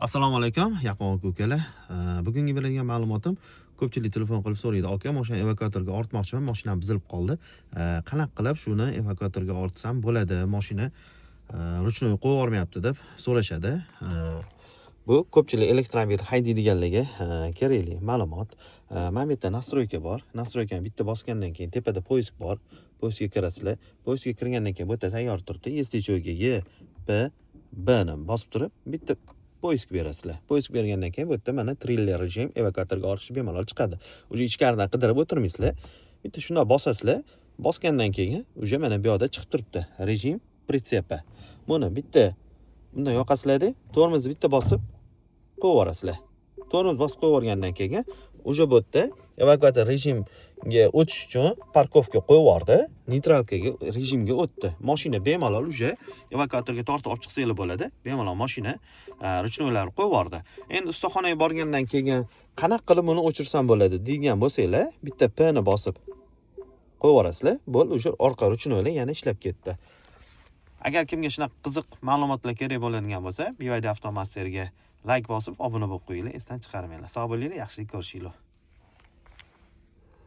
Assalomu alaykum, yaqin ukalar. Bugungi berilgan ma'lumotim, ko'pchilik telefon qilib so'raydi. Aka, mashina evakuatorga ortmoqchiman, mashinam buzilib qoldi. Qanaqa qilib shuni evakuatorga ortsam bo'ladi? Mashina ruchnoy qo'yib yubormayapti deb so'rashadi. Bu ko'pchilik elektromobil haydaydiganlarga kerakli ma'lumot. Mana bu yerda nastroyka bor. Nastroykani bitta bosgandan keyin tepada poisk bor. Poiskga kirasizlar. Poiskga kirgandan keyin bu yerda tayyor turibdi. ESTCho'ga Y, P, B ni bosib turib, bitta poisk berasizlar. Poisk bergandan keyin bu yerda mana triller rejim evakuatorga olish bemalol chiqadi. Uje ichkaridan qidirib o'tirmaysizlar. Bitta shunday bosasizlar. Bosgandan keyin uje mana bu yerda chiqib turibdi. Rejim pritsepa. Buni bitta bunday yoqasizlarda, tormozni bitta bosib qo'yib yuborasizlar. Tormoz bosib qo'yib yuborgandan keyin uje bu yerda evakuator rejimga o'tish uchun parkovka qo'yib yubordi. Neytralkaga rejimga o'tdi. Mashina bemalol uje evakuatorga tortib olib chiqsanglar bo'ladi. Bemalol mashina ruchnoylarni qo'yib yubordi. Endi ustaxonaga borgandan keyin qanaqa qilib buni o'chirsam bo'ladi degan bo'lsanglar, bitta P ni bosib qo'yib yuborasizlar. Bo'ldi, uje orqa ruchnoylar yana ishlab ketdi. Agar kimga shunaqa qiziq ma'lumotlar kerak bo'ladigan bo'lsa, BYD Avtomasterga like bosib, obuna bo'lib qo'yinglar, esdan chiqarmanglar. Sog' bo'linglar, yaxshilik ko'rishinglar.